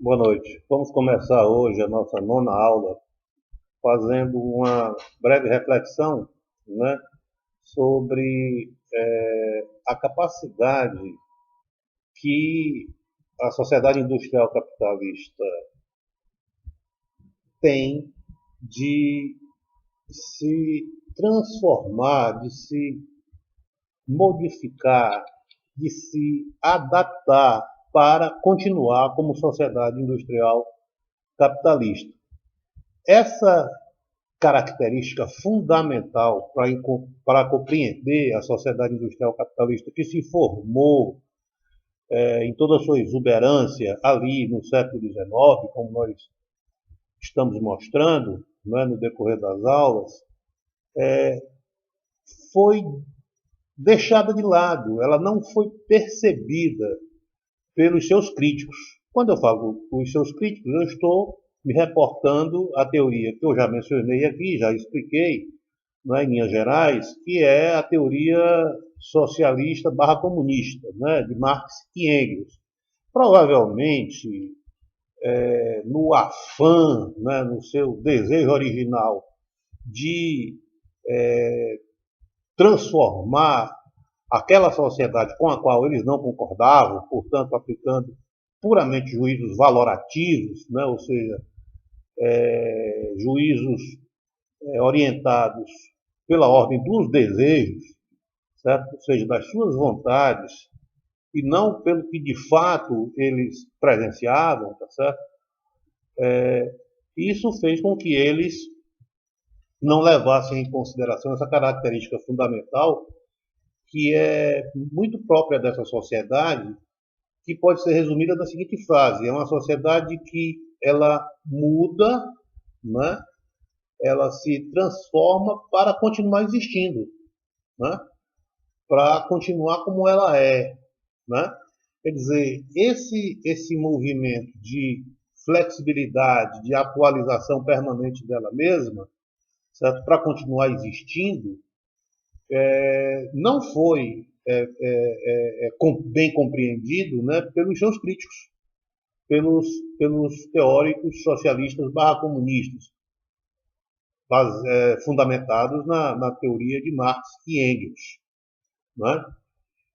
Boa noite. Vamos começar hoje a nossa nona aula fazendo uma breve reflexão, né, sobre a capacidade que a sociedade industrial capitalista tem de se transformar, de se modificar, de se adaptar para continuar como sociedade industrial capitalista. Essa característica fundamental para compreender a sociedade industrial capitalista que se formou em toda a sua exuberância ali no século XIX, como nós estamos mostrando, né, no decorrer das aulas, foi deixada de lado, ela não foi percebida pelos seus críticos. Quando eu falo os seus críticos, eu estou me reportando à teoria que eu já mencionei aqui, já expliquei, né, em linhas gerais, que é a teoria socialista barra comunista, né, de Marx e Engels. Provavelmente, no afã, né, no seu desejo original de transformar aquela sociedade com a qual eles não concordavam, portanto, aplicando puramente juízos valorativos, né, ou seja, juízos orientados pela ordem dos desejos, certo? Ou seja, das suas vontades, e não pelo que de fato eles presenciavam, tá certo? Isso fez com que eles não levassem em consideração essa característica fundamental que é muito própria dessa sociedade, que pode ser resumida na seguinte frase: é uma sociedade que ela muda, né? Ela se transforma para continuar existindo, né? Para continuar como ela é, né? Quer dizer, esse movimento de flexibilidade, de atualização permanente dela mesma, certo? Para continuar existindo, não foi bem compreendido, né, pelos seus críticos, pelos, pelos teóricos socialistas barra comunistas, fundamentados na teoria de Marx e Engels. Né?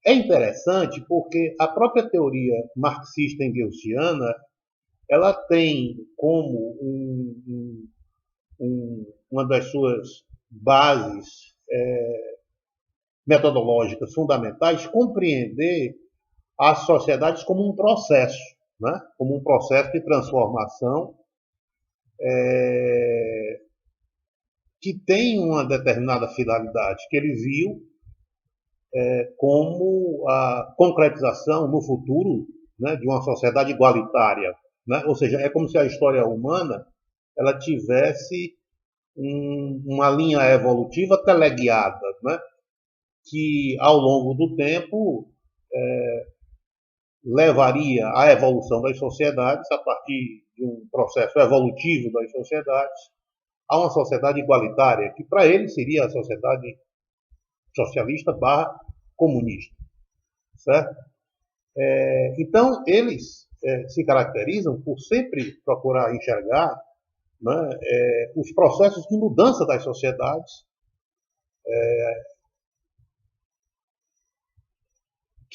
É interessante porque a própria teoria marxista engelsiana ela tem como uma das suas bases metodológicas fundamentais compreender as sociedades como um processo, né? Como um processo de transformação que tem uma determinada finalidade, que ele viu como a concretização no futuro, né, de uma sociedade igualitária. Né? Ou seja, é como se a história humana ela tivesse uma linha evolutiva teleguiada, né? Que ao longo do tempo levaria à evolução das sociedades a partir de um processo evolutivo das sociedades a uma sociedade igualitária, que para ele seria a sociedade socialista barra comunista, certo? Então, eles se caracterizam por sempre procurar enxergar, né, os processos de mudança das sociedades,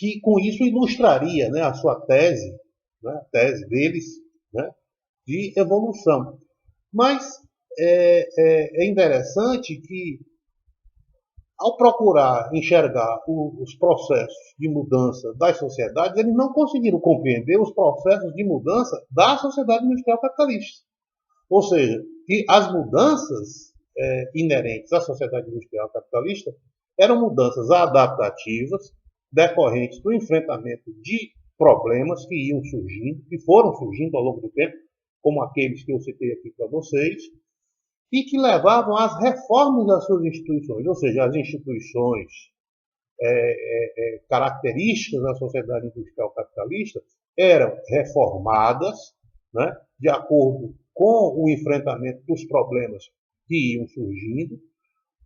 que com isso ilustraria, né, a sua tese, né, a tese deles, né, de evolução. Mas é interessante que, ao procurar enxergar os processos de mudança das sociedades, eles não conseguiram compreender os processos de mudança da sociedade industrial capitalista. Ou seja, que as mudanças inerentes à sociedade industrial capitalista eram mudanças adaptativas, decorrentes do enfrentamento de problemas que iam surgindo, que foram surgindo ao longo do tempo, como aqueles que eu citei aqui para vocês, e que levavam às reformas das suas instituições, ou seja, as instituições características da sociedade industrial capitalista eram reformadas, né, de acordo com o enfrentamento dos problemas que iam surgindo,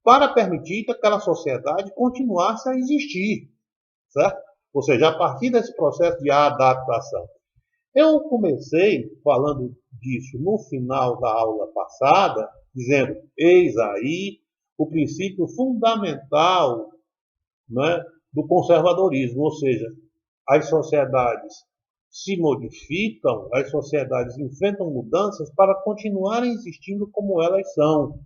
para permitir que aquela sociedade continuasse a existir, certo? Ou seja, a partir desse processo de adaptação. Eu comecei falando disso no final da aula passada, dizendo, eis aí o princípio fundamental, né, do conservadorismo, ou seja, as sociedades se modificam, as sociedades enfrentam mudanças para continuarem existindo como elas são.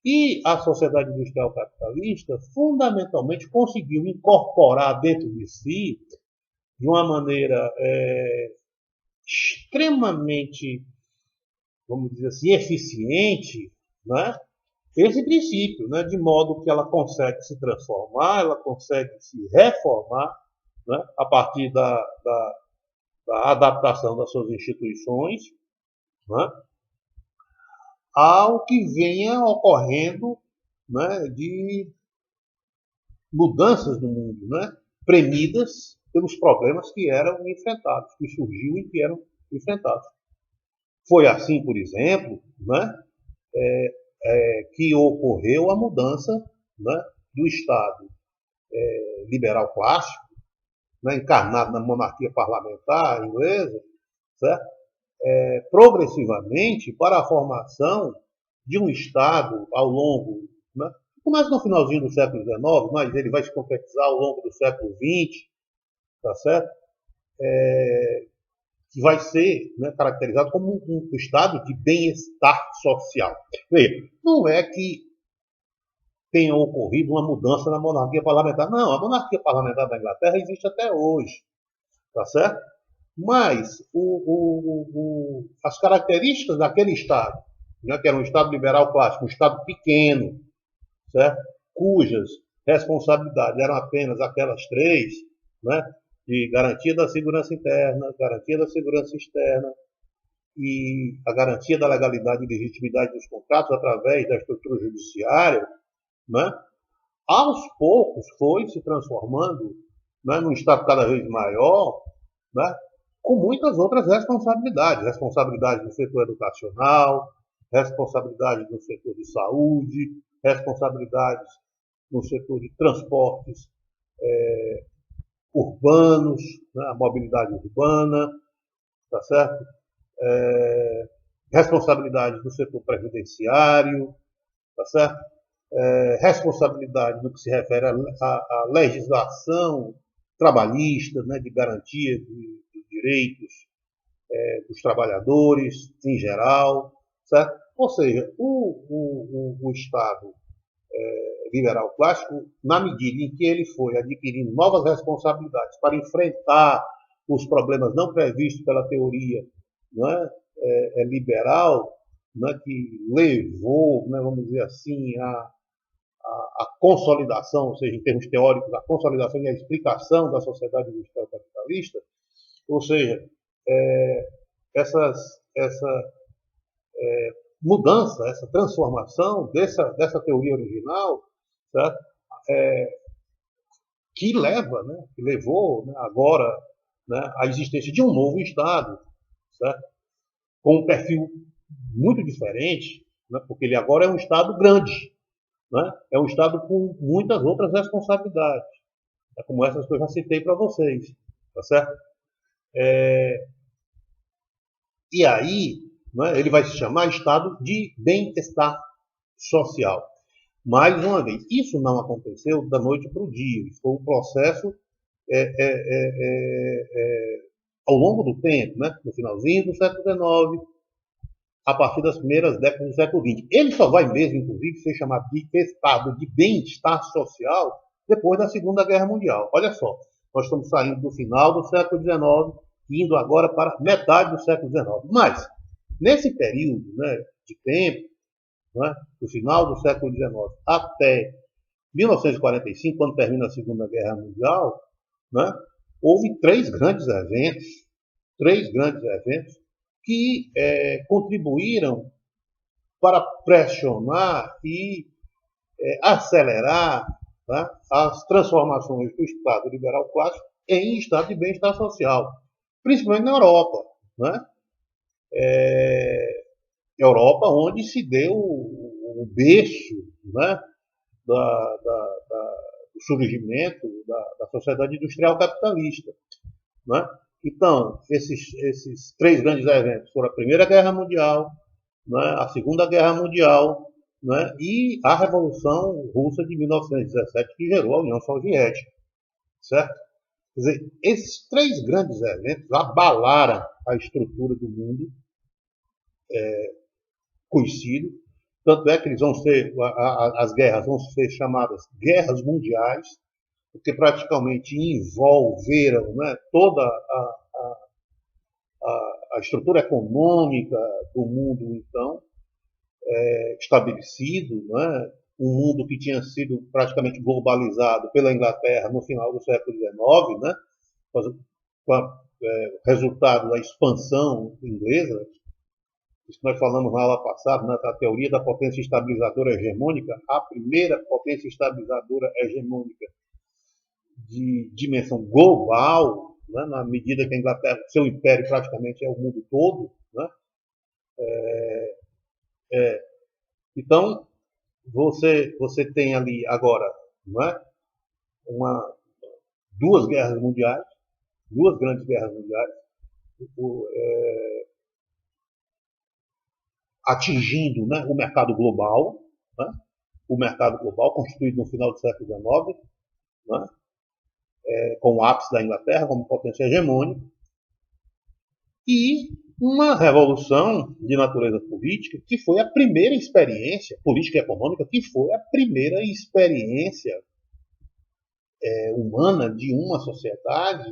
E a sociedade industrial capitalista, fundamentalmente, conseguiu incorporar dentro de si, de uma maneira extremamente, vamos dizer assim, eficiente, né, esse princípio, né, de modo que ela consegue se transformar, ela consegue se reformar, né, a partir da adaptação das suas instituições, né, ao que venha ocorrendo, né, de mudanças no mundo, né, premidas pelos problemas que eram enfrentados, que surgiam e que eram enfrentados. Foi assim, por exemplo, né, que ocorreu a mudança, né, do Estado liberal clássico, né, encarnado na monarquia parlamentar inglesa, certo? Progressivamente para a formação de um Estado ao longo, né, começa no finalzinho do século XIX, mas ele vai se concretizar ao longo do século XX, tá certo? Que vai ser, né, caracterizado como um estado de bem-estar social. Veja, não é que tenha ocorrido uma mudança na monarquia parlamentar. Não, a monarquia parlamentar da Inglaterra existe até hoje, tá certo? Mas as características daquele Estado, né, que era um Estado liberal clássico, um Estado pequeno, certo? Cujas responsabilidades eram apenas aquelas três, né, de garantia da segurança interna, garantia da segurança externa e a garantia da legalidade e legitimidade dos contratos através da estrutura judiciária, né, aos poucos foi se transformando, né, num Estado cada vez maior, né, com muitas outras responsabilidades. Responsabilidade no setor educacional, responsabilidade no setor de saúde, responsabilidades no setor de transportes urbanos, né, a mobilidade urbana, tá certo? Responsabilidade no setor previdenciário, tá certo? Responsabilidade no que se refere à legislação trabalhista, né, de garantia de direitos dos trabalhadores em geral, certo? Ou seja, o Estado liberal clássico, na medida em que ele foi adquirindo novas responsabilidades para enfrentar os problemas não previstos pela teoria, não é, liberal, não é, que levou, né, vamos dizer assim, a consolidação, ou seja, em termos teóricos, a consolidação e a explicação da sociedade industrial capitalista, ou seja, essa mudança, essa transformação dessa teoria original, certo? Que leva, né, que levou, né, agora, né, à existência de um novo Estado, certo? Com um perfil muito diferente, né, porque ele agora é um Estado grande, né? É um Estado com muitas outras responsabilidades, como essas que eu já citei para vocês, tá certo? E aí, né, ele vai se chamar Estado de Bem-Estar Social. Mais uma vez, isso não aconteceu da noite para o dia, isso foi um processo ao longo do tempo, né? No finalzinho do século XIX, a partir das primeiras décadas do século XX. Ele só vai mesmo, inclusive, ser chamado de Estado de Bem-Estar Social depois da Segunda Guerra Mundial. Olha só, nós estamos saindo do final do século XIX e indo agora para metade do século XIX. Mas, nesse período, né, de tempo, né, do final do século XIX até 1945, quando termina a Segunda Guerra Mundial, né, houve três grandes eventos que contribuíram para pressionar e acelerar, tá, as transformações do Estado liberal clássico em Estado de bem-estar social, principalmente na Europa, né? Europa, onde se deu o berço, né, do surgimento da sociedade industrial capitalista, né? Então, esses três grandes eventos foram a Primeira Guerra Mundial, né, a Segunda Guerra Mundial, né, e a Revolução Russa de 1917, que gerou a União Soviética, certo? Quer dizer, esses três grandes eventos abalaram a estrutura do mundo conhecido. Tanto é que eles vão ser, as guerras vão ser chamadas guerras mundiais, porque praticamente envolveram, né, toda a estrutura econômica do mundo, então, estabelecido, né, um mundo que tinha sido praticamente globalizado pela Inglaterra no final do século XIX, né, com o resultado da expansão inglesa, isso que nós falamos na aula passada, né, da teoria da potência estabilizadora hegemônica, a primeira potência estabilizadora hegemônica de dimensão global, né, na medida que a Inglaterra, seu império praticamente é o mundo todo, né, então você tem ali agora, não é, duas guerras mundiais, duas grandes guerras mundiais, atingindo, né, o mercado global, né, o mercado global constituído no final do século XIX, né, com o ápice da Inglaterra como potência hegemônica, e uma revolução de natureza política que foi a primeira experiência política e econômica, que foi a primeira experiência humana de uma sociedade,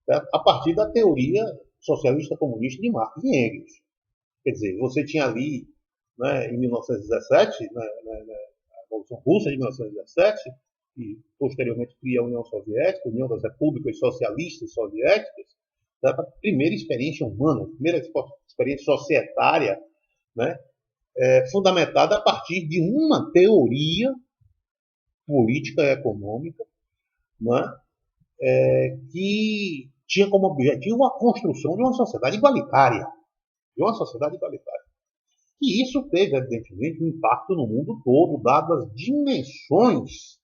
certo? A partir da teoria socialista comunista de Marx e Engels. Quer dizer, você tinha ali, né, em 1917, a Revolução Russa de 1917, que posteriormente cria a União Soviética, a União das Repúblicas Socialistas Soviéticas, a primeira experiência humana, a primeira experiência societária, né, fundamentada a partir de uma teoria política e econômica, né, que tinha como objetivo a construção de uma sociedade igualitária. De uma sociedade igualitária. E isso teve, evidentemente, um impacto no mundo todo, dadas as dimensões,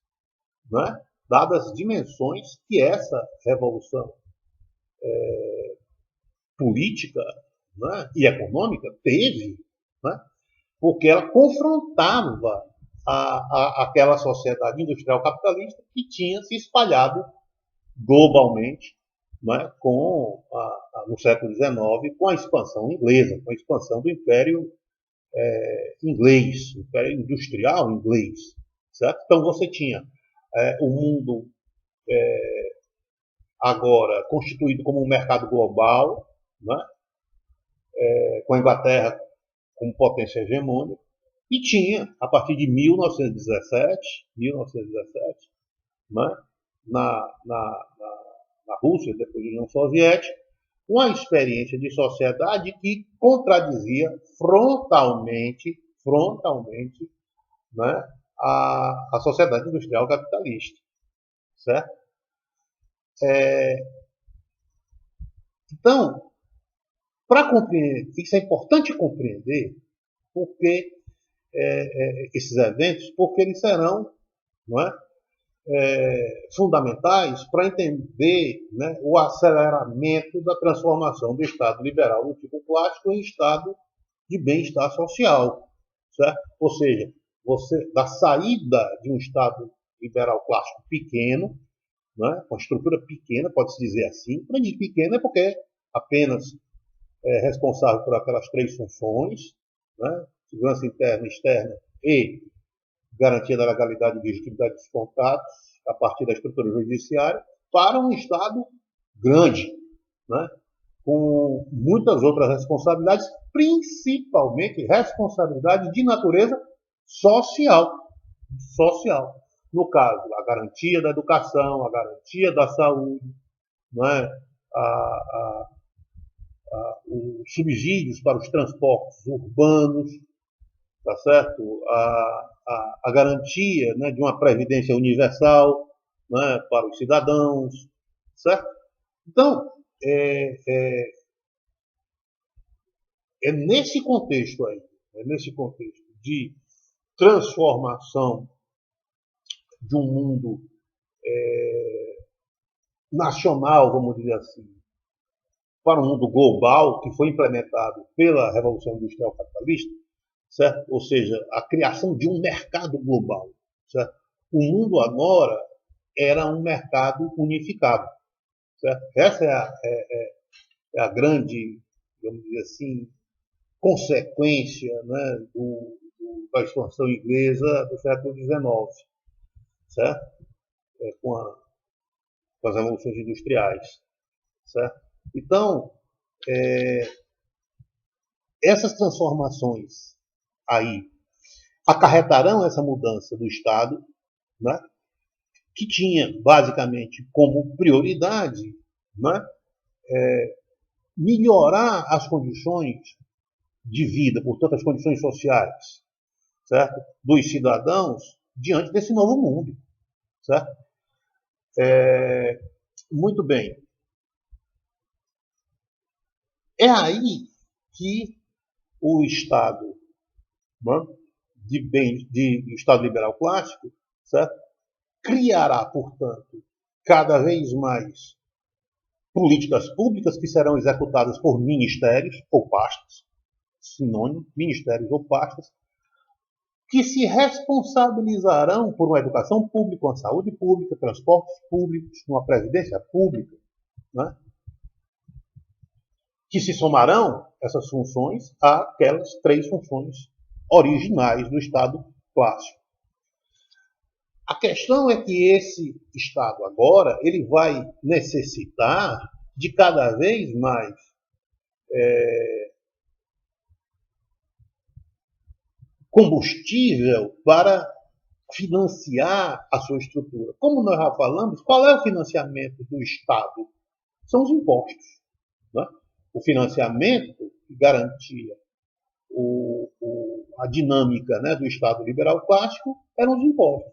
né, dadas as dimensões que essa revolução política, né, e econômica teve, né, porque ela confrontava aquela sociedade industrial capitalista que tinha se espalhado globalmente, né, no século XIX, com a expansão inglesa, com a expansão do Império inglês, o Império Industrial inglês. Certo? Então você tinha o mundo agora constituído como um mercado global, né, com a Inglaterra como potência hegemônica, e tinha, a partir de 1917, né, na Rússia, depois da União Soviética, uma experiência de sociedade que contradizia frontalmente, né, a sociedade industrial capitalista. Certo? Então, para compreender, isso é importante compreender porque esses eventos, porque eles serão, não é, fundamentais para entender, né, o aceleramento da transformação do Estado liberal do tipo clássico em Estado de bem-estar social. Certo? Ou seja, da saída de um Estado liberal clássico pequeno, né, com estrutura pequena, pode-se dizer assim. Para mim, pequena é porque apenas responsável por aquelas três funções, né, segurança interna, externa e garantia da legalidade e legitimidade dos contratos a partir da estrutura judiciária, para um Estado grande, né, com muitas outras responsabilidades, principalmente responsabilidade de natureza social. Social. No caso, a garantia da educação, a garantia da saúde, né, os subsídios para os transportes urbanos, tá certo? A garantia, né, de uma previdência universal, né, para os cidadãos, certo? Então, é nesse contexto aí, é nesse contexto de transformação de um mundo nacional, vamos dizer assim, para um mundo global que foi implementado pela Revolução Industrial Capitalista, certo? Ou seja, a criação de um mercado global. Certo? O mundo agora era um mercado unificado. Certo? Essa é a grande, vamos dizer assim, consequência, né, da expansão inglesa do século XIX, certo? Com as revoluções industriais. Certo? Então, essas transformações aí acarretarão essa mudança do Estado, né, que tinha basicamente como prioridade, né, melhorar as condições de vida, portanto, as condições sociais, certo, dos cidadãos diante desse novo mundo. Certo? Muito bem. É aí que o Estado, né, de Estado liberal clássico, certo, criará, portanto, cada vez mais políticas públicas que serão executadas por ministérios ou pastas, sinônimo, ministérios ou pastas, que se responsabilizarão por uma educação pública, uma saúde pública, transportes públicos, uma previdência pública, né, que se somarão essas funções àquelas 3 funções originais do Estado clássico. A questão é que esse Estado agora ele vai necessitar de cada vez mais combustível para financiar a sua estrutura. Como nós já falamos, qual é o financiamento do Estado? São os impostos. Né? O financiamento que garantia a dinâmica, né, do Estado liberal clássico eram os impostos.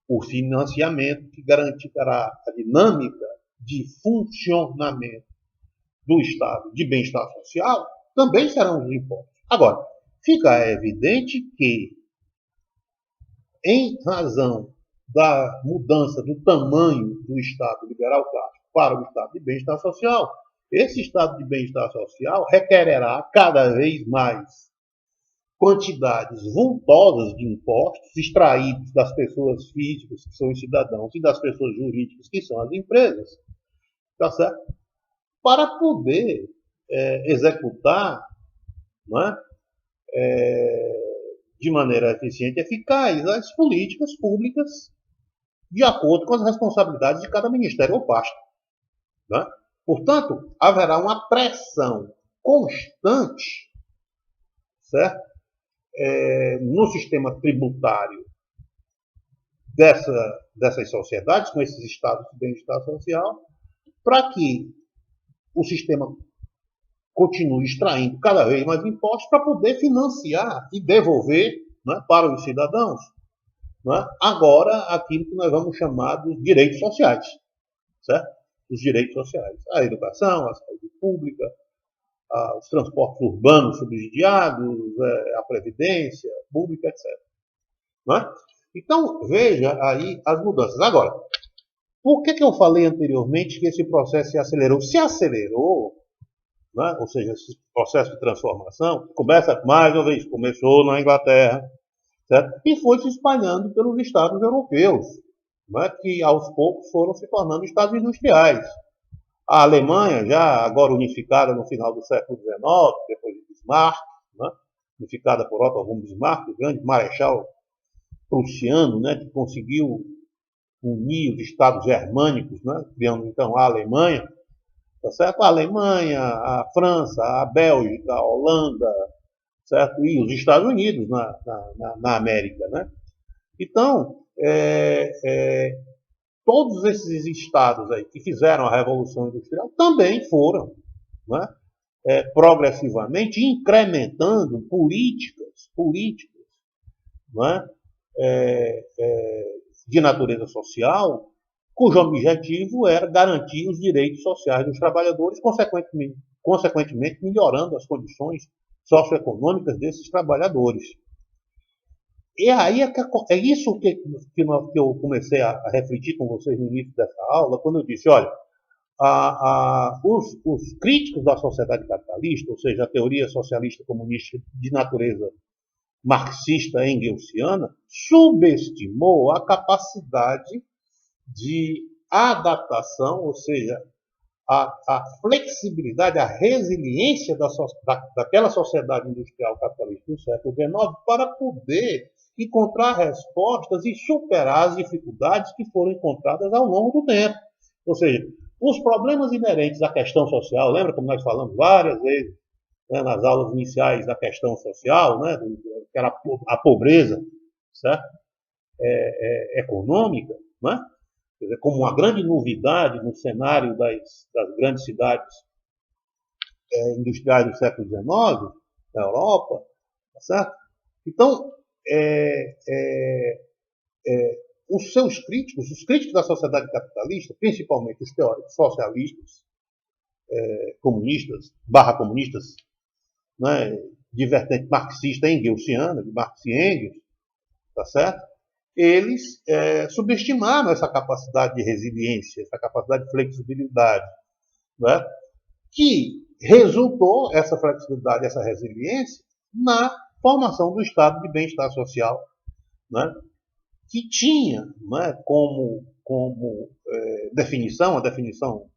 O financiamento que garantirá a dinâmica de funcionamento do Estado de bem-estar social também serão os impostos. Agora, fica evidente que, em razão da mudança do tamanho do Estado liberal clássico para o Estado de bem-estar social, esse Estado de bem-estar social requererá cada vez mais quantidades vultosas de impostos extraídos das pessoas físicas, que são os cidadãos, e das pessoas jurídicas, que são as empresas, tá certo? Para poder executar, não é? De maneira eficiente e eficaz as políticas públicas de acordo com as responsabilidades de cada ministério ou pasta. Né? Portanto, haverá uma pressão constante, certo? No sistema tributário dessas sociedades, com esses estados de bem-estar social, para que o sistema continue extraindo cada vez mais impostos para poder financiar e devolver, né, para os cidadãos, né, agora aquilo que nós vamos chamar de direitos sociais. Certo? Os direitos sociais. A educação, a saúde pública, os transportes urbanos subsidiados, a previdência pública, etc. Não é? Então, veja aí as mudanças. Agora, por que eu falei anteriormente que esse processo se acelerou? Se acelerou, né? Ou seja, esse processo de transformação começa, mais uma vez, começou na Inglaterra, certo? E foi se espalhando pelos estados europeus, né? Que aos poucos foram se tornando estados industriais. A Alemanha, já agora unificada no final do século XIX, depois de Bismarck, né? Unificada por Otto von Bismarck, o grande marechal prussiano, né? Que conseguiu unir os estados germânicos, né? Criando então a Alemanha, tá certo? A Alemanha, a França, a Bélgica, a Holanda, certo? E os Estados Unidos na América, né? Então, todos esses estados aí que fizeram a Revolução Industrial também foram, né, progressivamente incrementando políticas, né, de natureza social, cujo objetivo era garantir os direitos sociais dos trabalhadores, consequentemente melhorando as condições socioeconômicas desses trabalhadores. E aí é isso que eu comecei a refletir com vocês no início dessa aula, quando eu disse, olha, os críticos da sociedade capitalista, ou seja, a teoria socialista comunista de natureza marxista engelsiana, subestimou a capacidade de adaptação, ou seja, a flexibilidade, a resiliência daquela sociedade industrial capitalista do século XIX para poder encontrar respostas e superar as dificuldades que foram encontradas ao longo do tempo. Ou seja, os problemas inerentes à questão social, lembra como nós falamos várias vezes, né, nas aulas iniciais da questão social, né, que era a pobreza, certo? Econômica, né? Quer dizer, como uma grande novidade no cenário das grandes cidades industriais do século XIX, na Europa, tá certo? Então, os seus críticos, os críticos da sociedade capitalista, principalmente os teóricos socialistas, comunistas, comunistas, né, de vertente marxista engelsiana, de Marx e Engels, tá certo? Eles subestimaram essa capacidade de resiliência, essa capacidade de flexibilidade, né? Que resultou, essa flexibilidade, essa resiliência, na formação do estado de bem-estar social, né? Que tinha, né, como definição, uma definição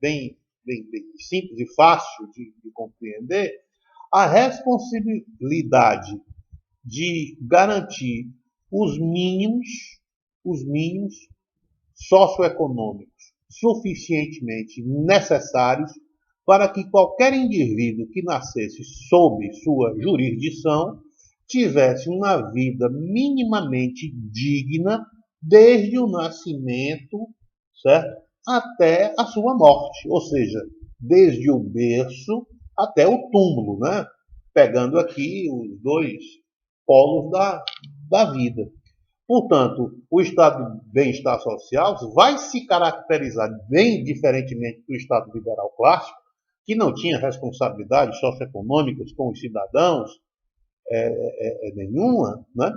bem simples e fácil de compreender, a responsabilidade de garantir os mínimos socioeconômicos suficientemente necessários para que qualquer indivíduo que nascesse sob sua jurisdição tivesse uma vida minimamente digna desde o nascimento, certo? Até a sua morte, ou seja, desde o berço até o túmulo, né? Pegando aqui os dois polos da vida. Portanto, o estado de bem-estar social vai se caracterizar bem diferentemente do estado liberal clássico, que não tinha responsabilidades socioeconômicas com os cidadãos nenhuma, né?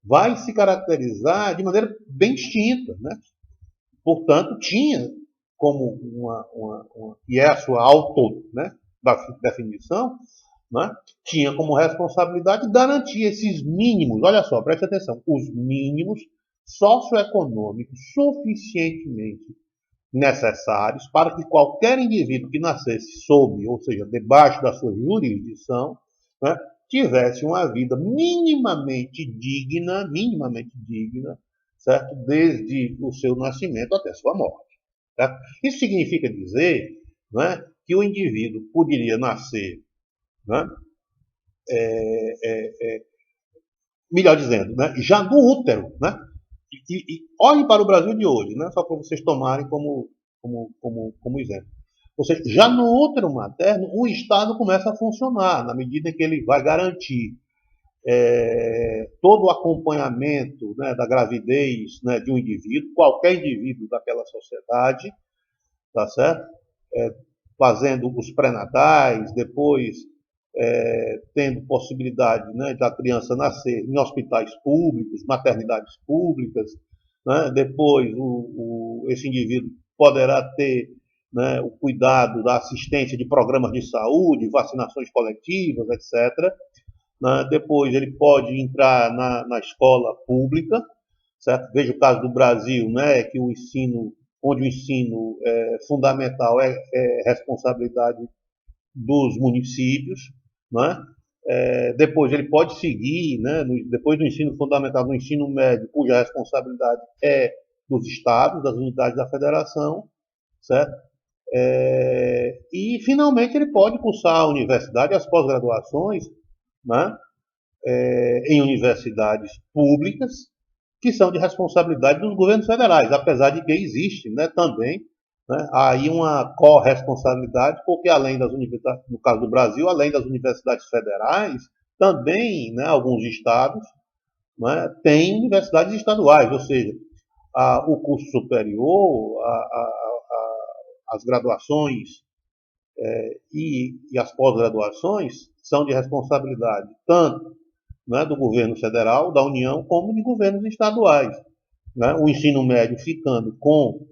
Vai se caracterizar de maneira bem distinta, né? Portanto, tinha como e é a sua autodefinição, né? Tinha como responsabilidade garantir esses mínimos, olha só, preste atenção, os mínimos socioeconômicos suficientemente necessários para que qualquer indivíduo que nascesse sob, ou seja, debaixo da sua jurisdição, né, tivesse uma vida minimamente digna, certo? Desde o seu nascimento até sua morte. Certo? Isso significa dizer, né, que o indivíduo poderia nascer, né, melhor dizendo, né, já no útero, né? E olhem para o Brasil de hoje, né, só para vocês tomarem como exemplo. Ou seja, já no útero materno, o Estado começa a funcionar, na medida em que ele vai garantir todo o acompanhamento, né, da gravidez, né, de um indivíduo, qualquer indivíduo daquela sociedade, tá certo? Fazendo os pré-natais, depois tendo possibilidade, né, da criança nascer em hospitais públicos, maternidades públicas, né? Depois esse indivíduo poderá ter, né, o cuidado da assistência de programas de saúde, vacinações coletivas, etc. Né? Depois ele pode entrar na escola pública, certo? Veja o caso do Brasil, né, que onde o ensino fundamental é responsabilidade dos municípios, né? Depois ele pode seguir, né, depois do ensino fundamental, no ensino médio, cuja responsabilidade é dos estados, das unidades da federação, certo? E finalmente ele pode cursar a universidade, as pós-graduações, né, em universidades públicas, que são de responsabilidade dos governos federais, apesar de que existe, né, também, né, aí uma corresponsabilidade, porque além das universidades, no caso do Brasil, além das universidades federais, também, né, alguns estados, né, têm universidades estaduais, ou seja, o curso superior, as graduações e as pós-graduações são de responsabilidade tanto, né, do governo federal, da União, como de governos estaduais. Né? O ensino médio ficando com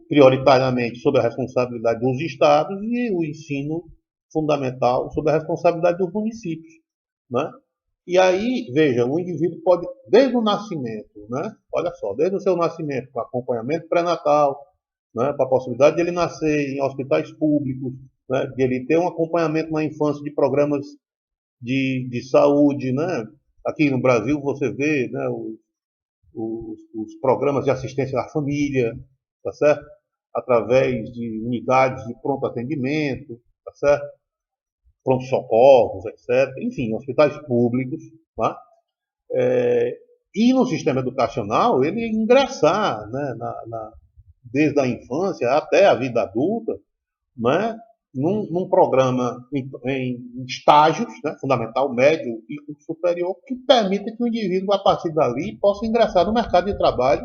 prioritariamente sob a responsabilidade dos estados e o ensino fundamental sob a responsabilidade dos municípios, né? E aí, veja, o indivíduo pode, desde o nascimento, né? Olha só, desde o seu nascimento, com acompanhamento pré-natal, né? Com a possibilidade de ele nascer em hospitais públicos, né? De ele ter um acompanhamento na infância de programas de saúde, né? Aqui no Brasil você vê, né, os programas de assistência à família, tá certo? Através de unidades de pronto atendimento, tá certo? Pronto-socorros, etc. Enfim, hospitais públicos, tá? E no sistema educacional, ele ingressar, né, desde a infância até a vida adulta, né, num programa em estágios, né, fundamental, médio e superior, que permita que o indivíduo, a partir dali, possa ingressar no mercado de trabalho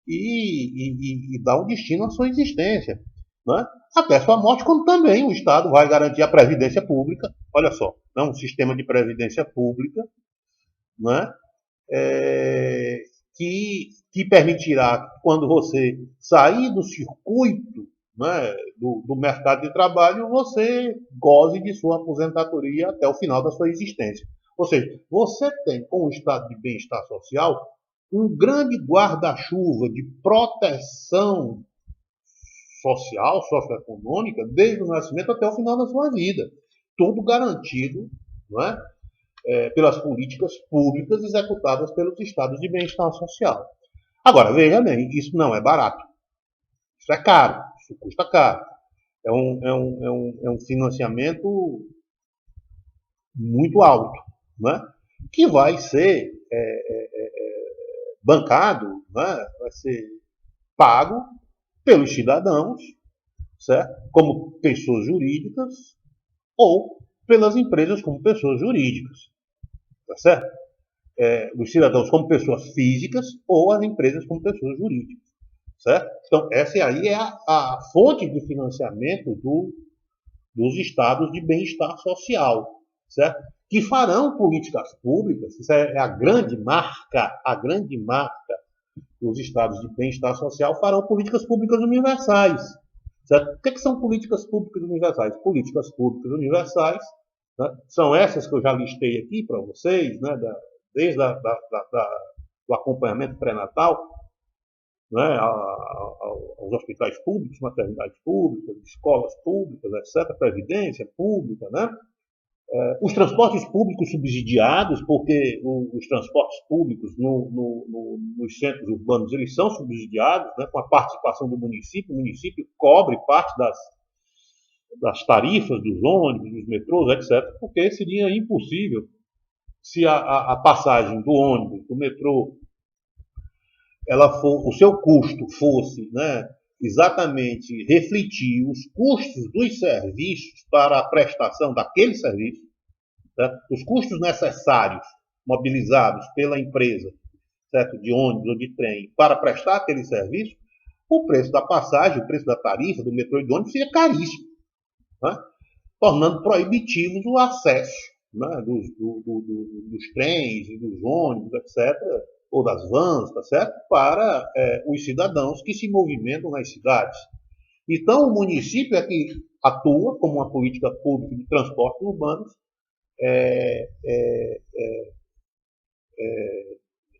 e dar um destino à sua existência, né? Até sua morte, como também o Estado vai garantir a previdência pública, olha só, né, um sistema de previdência pública, né, é, que permitirá, quando você sair do circuito, né, do mercado de trabalho, você goze de sua aposentadoria até o final da sua existência. Ou seja, você tem, com o estado de bem-estar social, um grande guarda-chuva de proteção social, socioeconômica, desde o nascimento até o final da sua vida. Tudo garantido, não é? Pelas políticas públicas executadas pelos estados de bem-estar social. Agora, veja bem, isso não é barato. Isso é caro, isso custa caro. É um financiamento muito alto, né? Que vai ser bancado, né? Vai ser pago pelos cidadãos, certo? Como pessoas jurídicas ou pelas empresas como pessoas jurídicas, tá certo? Os cidadãos como pessoas físicas ou as empresas como pessoas jurídicas, certo? Então, essa aí é a fonte de financiamento dos estados de bem-estar social, certo? Que farão políticas públicas, isso é a grande marca dos estados de bem-estar social, farão políticas públicas universais, certo? O que são políticas públicas universais? Políticas públicas universais, né, são essas que eu já listei aqui para vocês, né, desde do acompanhamento pré-natal, né, aos hospitais públicos, maternidades públicas, escolas públicas, etc., previdência pública, né? Os transportes públicos subsidiados, porque os transportes públicos nos centros urbanos eles são subsidiados, né, com a participação do município. O município cobre parte das tarifas dos ônibus, dos metrôs, etc., porque seria impossível se a passagem do ônibus, do metrô, o seu custo fosse, né, exatamente refletir os custos dos serviços para a prestação daquele serviço, certo? Os custos necessários mobilizados pela empresa, certo? De ônibus ou de trem para prestar aquele serviço, o preço da passagem, o preço da tarifa do metrô e do ônibus seria caríssimo, né? Tornando proibitivos o acesso, né, dos trens e dos ônibus, etc., ou das vans, tá certo? Para os cidadãos que se movimentam nas cidades. Então, o município é que atua como uma política pública de transportes urbanos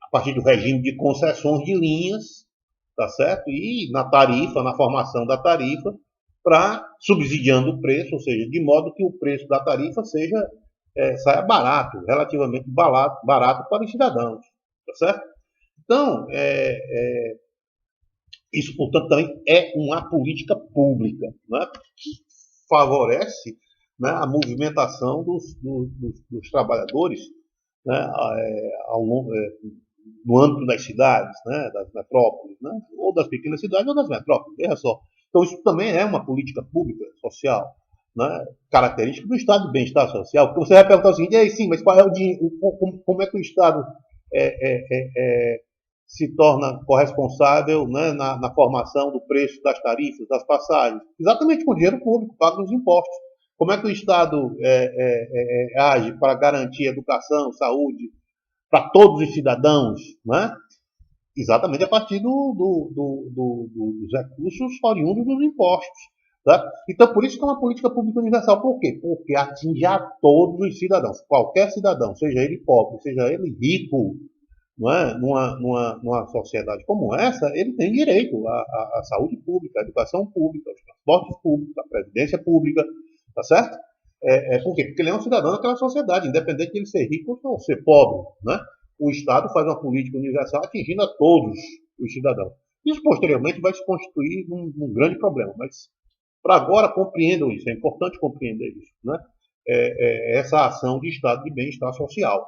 a partir do regime de concessões de linhas, tá certo? E na tarifa, na formação da tarifa, para subsidiando o preço, ou seja, de modo que o preço da tarifa saia barato, relativamente barato para os cidadãos, tá certo? Então, isso, portanto, também é uma política pública, né, que favorece, né, a movimentação dos trabalhadores, né, no âmbito das cidades, né, das metrópoles, né, ou das pequenas cidades ou das metrópoles, veja só. Então, isso também é uma política pública social, né, característica do Estado de bem-estar social. Porque você vai perguntar o seguinte: sim, mas qual é como é que o Estado se torna corresponsável, né, na formação do preço das tarifas, das passagens? Exatamente com o dinheiro público, pago nos impostos. Como é que o Estado age para garantir educação, saúde para todos os cidadãos, né? exatamente a partir dos recursos oriundos dos impostos. Tá? Então, por isso que é uma política pública universal. Por quê? Porque atinge a todos os cidadãos. Qualquer cidadão, seja ele pobre, seja ele rico, não é? Numa sociedade como essa, ele tem direito à saúde pública, à educação pública, aos transportes públicos, à previdência pública, tá certo? Por quê? Porque ele é um cidadão daquela sociedade, independente de ele ser rico ou ser pobre, né? O Estado faz uma política universal atingindo a todos os cidadãos. Isso, posteriormente, vai se constituir num grande problema, mas para agora compreendam isso, é importante compreender isso, né? Essa ação de Estado de bem-estar social.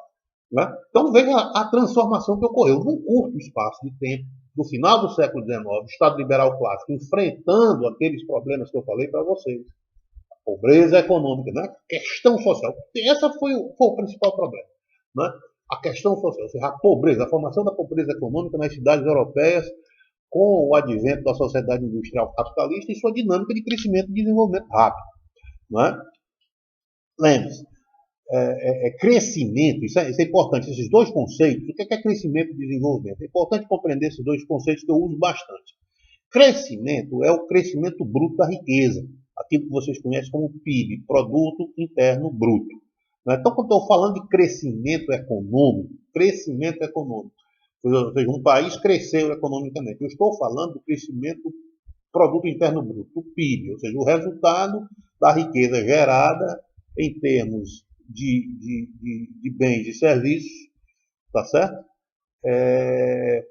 Né? Então veja a transformação que ocorreu num curto espaço de tempo, do final do século XIX, Estado liberal clássico, enfrentando aqueles problemas que eu falei para vocês. A pobreza econômica, né? A questão social. Essa foi o principal problema. Né? A questão social, ou seja, a pobreza, a formação da pobreza econômica nas cidades europeias, com o advento da sociedade industrial capitalista e sua dinâmica de crescimento e desenvolvimento rápido. Né? Lembre-se, crescimento, isso é importante, esses dois conceitos, o que é crescimento e desenvolvimento? É importante compreender esses dois conceitos que eu uso bastante. Crescimento é o crescimento bruto da riqueza, aquilo que vocês conhecem como PIB, Produto Interno Bruto. Então, quando estou falando de crescimento econômico, ou seja, um país cresceu economicamente, eu estou falando do crescimento Produto Interno Bruto, o PIB, ou seja, o resultado da riqueza gerada em termos de bens e serviços, tá certo?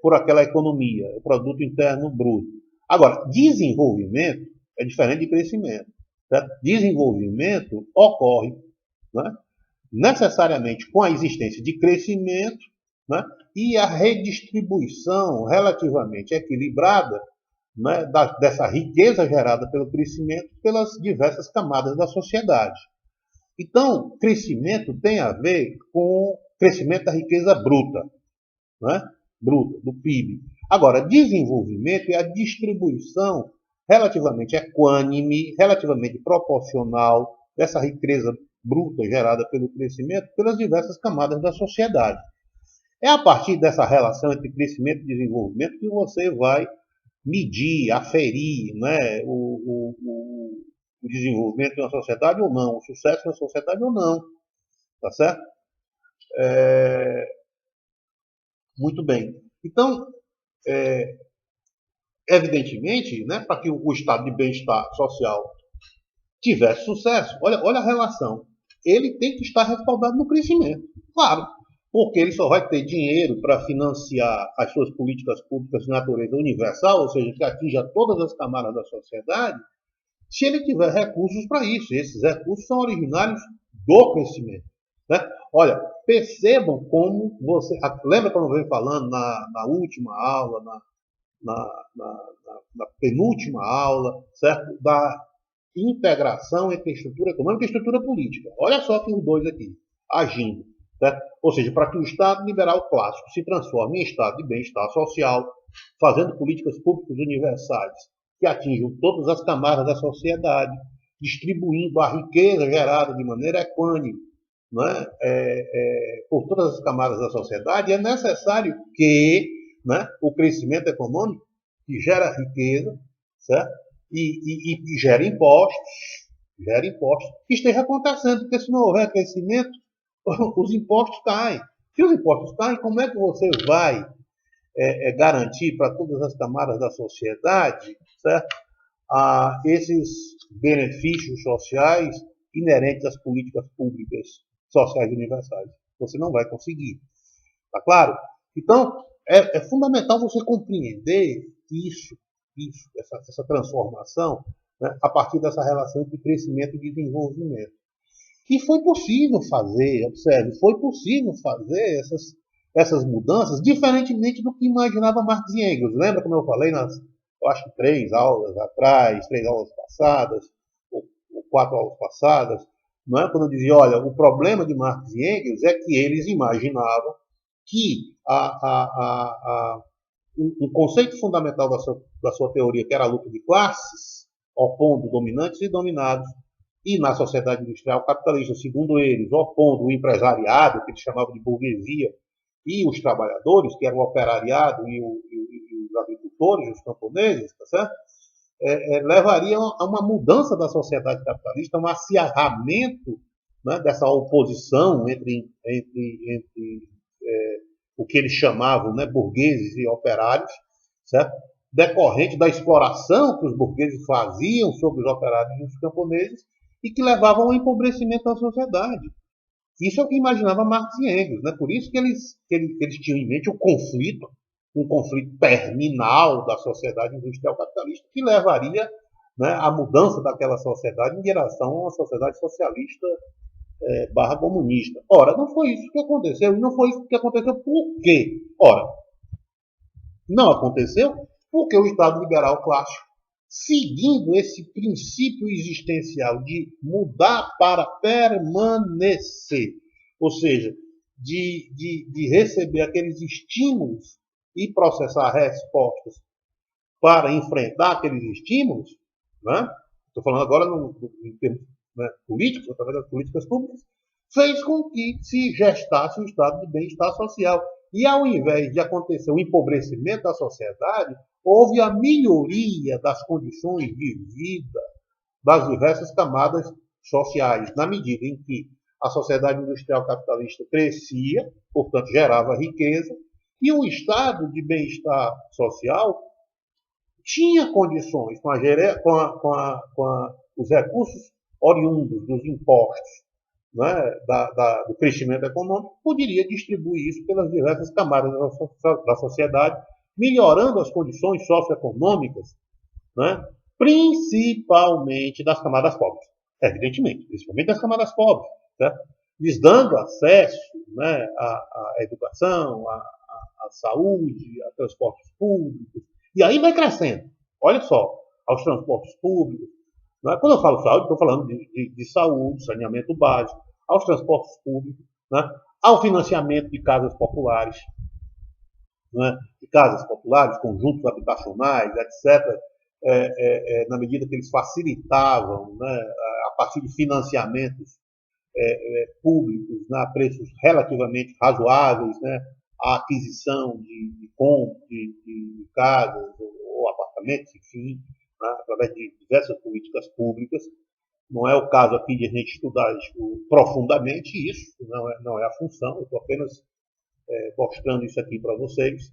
Por aquela economia, o produto interno bruto. Agora, desenvolvimento é diferente de crescimento. Certo? Desenvolvimento ocorre, né, necessariamente com a existência de crescimento, né, e a redistribuição relativamente equilibrada, né, dessa riqueza gerada pelo crescimento pelas diversas camadas da sociedade. Então, crescimento tem a ver com crescimento da riqueza bruta, né? Bruta, do PIB. Agora, desenvolvimento é a distribuição relativamente equânime, relativamente proporcional dessa riqueza bruta gerada pelo crescimento pelas diversas camadas da sociedade. É a partir dessa relação entre crescimento e desenvolvimento que você vai medir, aferir, né, o desenvolvimento de uma sociedade ou não, o sucesso da sociedade ou não. Tá certo? Muito bem. Então, evidentemente, né, para que o estado de bem-estar social tivesse sucesso, olha a relação. Ele tem que estar respaldado no crescimento. Claro, porque ele só vai ter dinheiro para financiar as suas políticas públicas de natureza universal, ou seja, que atinja todas as camadas da sociedade, se ele tiver recursos para isso. E esses recursos são originários do crescimento. Né? Olha, percebam como você. Lembra quando eu venho falando na última aula, na penúltima aula, certo? Da integração entre estrutura econômica e estrutura política. Olha só que os dois aqui, agindo. Certo? Ou seja, para que o Estado liberal clássico se transforme em Estado de bem-estar social, fazendo políticas públicas universais que atinjam todas as camadas da sociedade, distribuindo a riqueza gerada de maneira equânime, né, por todas as camadas da sociedade, é necessário que, né, o crescimento econômico, que gera riqueza, certo? E gera impostos, esteja acontecendo, porque se não houver crescimento, os impostos caem. Se os impostos caem, como é que você vai garantir para todas as camadas da sociedade, certo, esses benefícios sociais inerentes às políticas públicas sociais universais? Você não vai conseguir. Tá claro? Então, é fundamental você compreender essa transformação, né, a partir dessa relação entre crescimento e desenvolvimento. E foi possível fazer, observe, foi possível fazer essas mudanças, diferentemente do que imaginava Marx e Engels. Lembra como eu falei eu acho que 3 aulas atrás, 3 aulas passadas, ou 4 aulas passadas, não é? Quando eu dizia, olha, o problema de Marx e Engels é que eles imaginavam que um conceito fundamental da sua teoria, que era a luta de classes, opondo dominantes e dominados, e na sociedade industrial capitalista, segundo eles, opondo o empresariado, que eles chamavam de burguesia, e os trabalhadores, que eram o operariado e os agricultores, os camponeses, tá certo? Levariam a uma mudança da sociedade capitalista, um acirramento, né, dessa oposição entre o que eles chamavam, né, burgueses e operários, certo? Decorrente da exploração que os burgueses faziam sobre os operários e os camponeses e que levavam ao empobrecimento da sociedade. Isso é o que imaginava Marx e Engels, né? Por isso que eles tinham em mente o conflito, um conflito terminal da sociedade industrial capitalista que levaria, né, à mudança daquela sociedade em direção a uma sociedade socialista barra comunista. Ora, não foi isso que aconteceu. E não foi isso que aconteceu por quê? Ora, não aconteceu porque o Estado liberal clássico, seguindo esse princípio existencial de mudar para permanecer, ou seja, de receber aqueles estímulos e processar respostas para enfrentar aqueles estímulos, né? Estou falando agora em termos, né, políticos, através das políticas públicas, fez com que se gestasse um estado de bem-estar social. E ao invés de acontecer o empobrecimento da sociedade, houve a melhoria das condições de vida das diversas camadas sociais, na medida em que a sociedade industrial capitalista crescia, portanto gerava riqueza, e o estado de bem-estar social tinha condições, os recursos oriundos dos impostos, né, do crescimento econômico, poderia distribuir isso pelas diversas camadas da sociedade, melhorando as condições socioeconômicas, né, principalmente das camadas pobres, evidentemente, principalmente das camadas pobres, certo? Lhes dando acesso, né, à educação, à saúde, a transportes públicos, e aí vai crescendo. Olha só, aos transportes públicos. Né? Quando eu falo saúde, estou falando de saúde, saneamento básico, aos transportes públicos, né? Ao financiamento de casas populares, né? De casas populares, conjuntos habitacionais, etc., na medida que eles facilitavam, né, a partir de financiamentos públicos, né, a preços relativamente razoáveis, né, a aquisição de casas ou apartamentos, enfim, né, através de diversas políticas públicas. Não é o caso aqui de a gente estudar profundamente isso, não é a função, eu estou apenas mostrando isso aqui para vocês,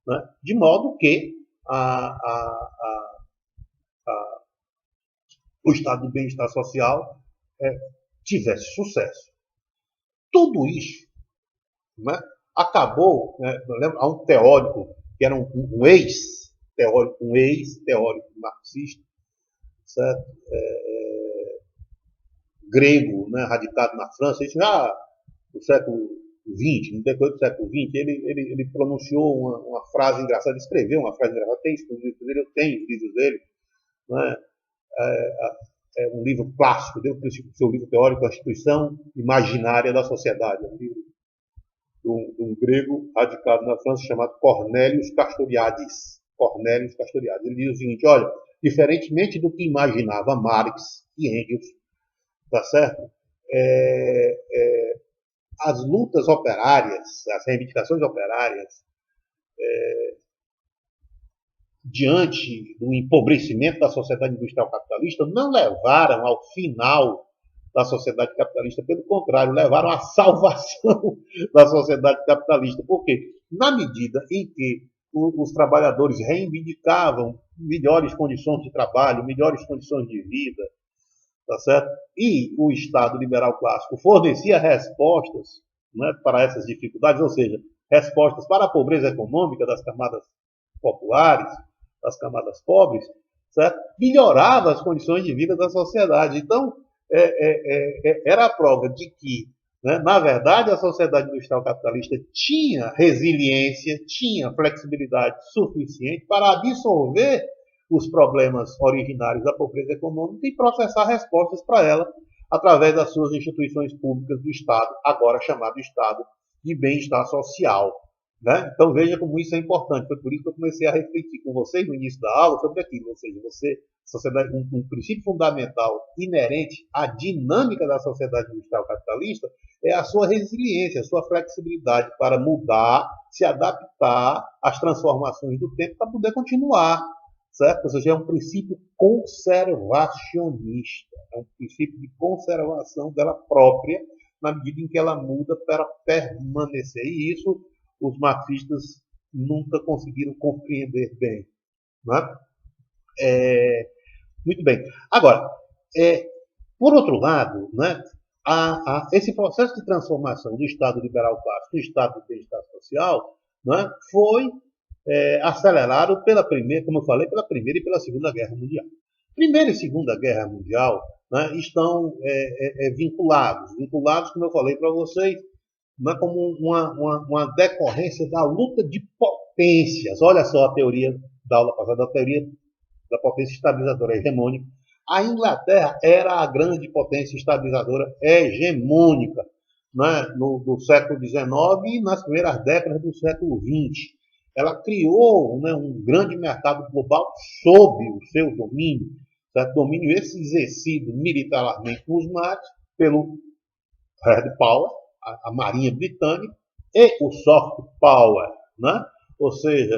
né, de modo que o estado de bem-estar social tivesse sucesso. Tudo isso, né, acabou, né, há um teórico que era um ex-teórico marxista, certo? Grego, né, radicado na França, isso já no século XX, no decorrer do século XX, ele pronunciou uma frase engraçada, ele escreveu uma frase engraçada, tem isso nos livros dele, eu tenho os livros dele, né? Um livro clássico dele, o seu livro teórico, A Instituição Imaginária da Sociedade, um livro de um grego radicado na França chamado Cornélios Castoriadis. Cornélios Castoriadis. Ele diz o seguinte: olha, diferentemente do que imaginava Marx e Engels, tá certo? As lutas operárias, as reivindicações operárias, diante do empobrecimento da sociedade industrial capitalista, não levaram ao final da sociedade capitalista, pelo contrário, levaram à salvação da sociedade capitalista. Por quê? Na medida em que os trabalhadores reivindicavam melhores condições de trabalho, melhores condições de vida, tá certo? E o Estado liberal clássico fornecia respostas, né, para essas dificuldades, ou seja, respostas para a pobreza econômica das camadas populares, das camadas pobres, certo? Melhorava as condições de vida da sociedade. Então, era a prova de que, né, na verdade, a sociedade industrial capitalista tinha resiliência, tinha flexibilidade suficiente para absorver os problemas originários da pobreza econômica e processar respostas para ela através das suas instituições públicas do Estado, agora chamado Estado de Bem-Estar Social. Né? Então veja como isso é importante. Foi por isso que eu comecei a refletir com vocês no início da aula sobre aquilo. Ou seja, sociedade, um princípio fundamental inerente à dinâmica da sociedade industrial capitalista é a sua resiliência, a sua flexibilidade para mudar, se adaptar às transformações do tempo para poder continuar. Certo? Ou seja, é um princípio conservacionista, é um princípio de conservação dela própria, na medida em que ela muda para permanecer. E isso os marxistas nunca conseguiram compreender bem. Né? Muito bem. Agora, por outro lado, né, esse processo de transformação do Estado liberal clássico no Estado de bem-estar social, né, foi acelerado pela primeira, como eu falei, pela Primeira e pela Segunda Guerra Mundial. Primeira e Segunda Guerra Mundial, né, estão vinculados, como eu falei para vocês, né, como uma decorrência da luta de potências. Olha só a teoria da aula passada, a teoria da potência estabilizadora hegemônica. A Inglaterra era a grande potência estabilizadora hegemônica, né, do século XIX e nas primeiras décadas do século XX. Ela criou, né, um grande mercado global sob o seu domínio, certo? Domínio esse exercido militarmente nos mares pelo hard power, a Marinha Britânica, e o soft power, né? Ou seja,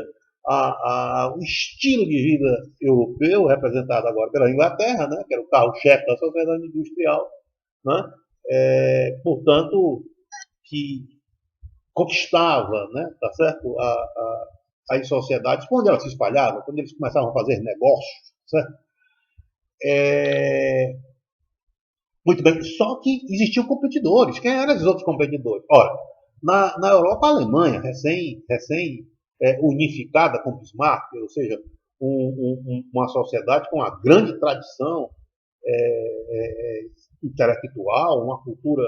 o estilo de vida europeu, representado agora pela Inglaterra, né? Que era o carro-chefe da sociedade industrial, né? Portanto, que conquistava, né? Tá certo? As sociedades, quando elas se espalhavam, quando eles começavam a fazer negócios, certo? Muito bem, só que existiam competidores. Quem eram esses outros competidores? Ora, na Europa, a Alemanha, recém unificada com Bismarck, ou seja, uma sociedade com uma grande tradição intelectual, uma cultura